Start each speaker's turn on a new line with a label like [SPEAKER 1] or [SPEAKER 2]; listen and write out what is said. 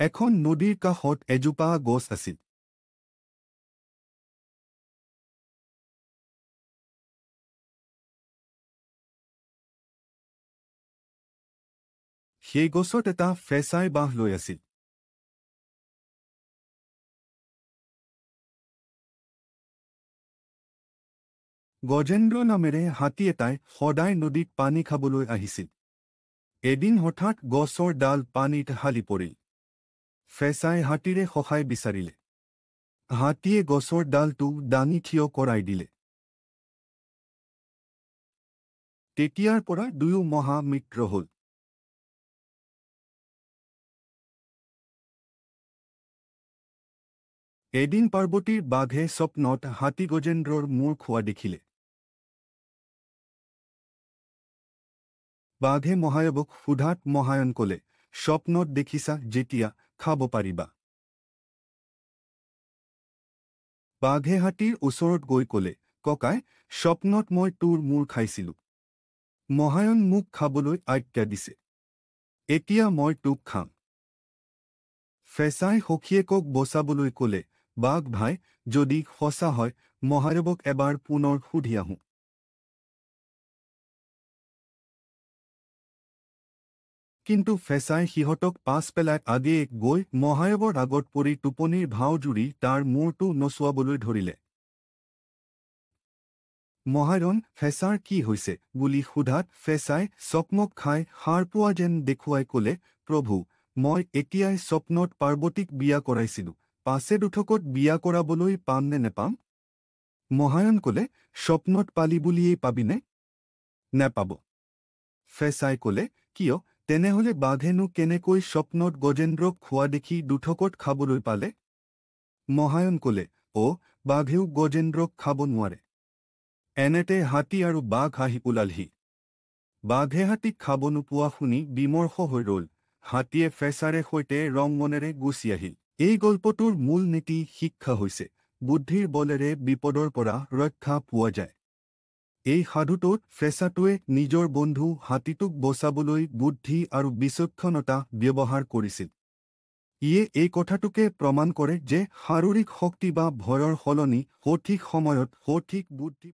[SPEAKER 1] এখন নদীৰ কাষত এজোপা গছ আছিল। সেই গছত এটা ফেঁচাই বাঁহ লৈ আছিল। গজেন্দ্ৰ নামেৰে হাতী এটাই সদায় নদীত পানী খাবলৈ আহিছিল। এদিন হঠাৎ গছৰ ডাল পানীত হালি পৰিল। ফেঁচাই হাতীৰে সহায় বিচাৰিলে। হাতীয়ে গছৰ ডালটো দাঙি থিয় কৰাই দিলে। তেতিয়াৰ পৰা দুয়ো মহামিত্ৰ হ'ল। এদিন পাৰ্বতীৰ বাঘে স্বপ্নত হাতী গজেন্দ্ৰৰ মূৰ খোৱা দেখিলে। বাঘে মহাদেৱক সোধাত মহায়ন ক'লে, স্বপ্নত দেখিছা যেতিয়া খাব পাৰিবা। বাঘে হাতীৰ ওচৰত গৈ ক'লে, ককাই, স্বপ্নত মই তোৰ মূৰ খাইছিলোঁ। মহায়ন মোক খাবলৈ আজ্ঞা দিছে। এতিয়া মই তোক খাম। ফেঁচাই সখীয়েকক বচাবলৈ ক'লে, বাঘ ভাই, যদি সঁচা হয় মহাদেৱক এবাৰ পুনৰ সুধি আহোঁ। কিন্তু ফেঁচাই সিহঁতক পাছ পেলাই আগেয়ে গৈ মহাদেৱৰ আগত পৰি টোপনিৰ ভাও জুৰি তাৰ মূৰটো নচুৱাবলৈ ধৰিলে। মহায়ন ফেঁচাৰ কি হৈছে বুলি সোধাত ফেঁচাই চকমক খাই সাৰ পোৱা যেন দেখুৱাই ক'লে, প্ৰভু, মই এতিয়াই স্বপ্নত পাৰ্বতীক বিয়া কৰাইছিলোঁ, পাছে দুঠকত বিয়া কৰাবলৈ পাম নে নেপাম? মহায়ন ক'লে, স্বপ্নত পালি বুলিয়েই পাবিনে? নেপাব। ফেঁচাই ক'লে, কিয়? তেনেহ'লে বাঘেনো কেনেকৈ স্বপ্নত গজেন্দ্ৰক খোৱা দেখি দুঠকত খাবলৈ পালে? মহায়ন ক'লে, বাঘেও গজেন্দ্ৰক খাব নোৱাৰে। এনেতে হাতী আৰু বাঘ আহি ওলালহি। বাঘে হাতীক খাব নোপোৱা শুনি বিমৰ্ষ হৈ ৰ'ল। হাতীয়ে ফেঁচাৰে সৈতে ৰংমনেৰে গুচি আহিল। এই গল্পটোৰ মূল নীতি শিক্ষা হৈছে, বুদ্ধিৰ বলেৰে বিপদৰ পৰা ৰক্ষা পোৱা যায়। এই সাধুটোত ফেঁচাটোৱে নিজৰ বন্ধু হাতীটোক বচাবলৈ বুদ্ধি আৰু বিচক্ষণতা ব্যৱহাৰ কৰিছিল। ইয়ে এই কথাটোকে প্ৰমাণ কৰে যে শাৰীৰিক শক্তি বা ভয়ৰ সলনি সঠিক সময়ত সঠিক বুদ্ধি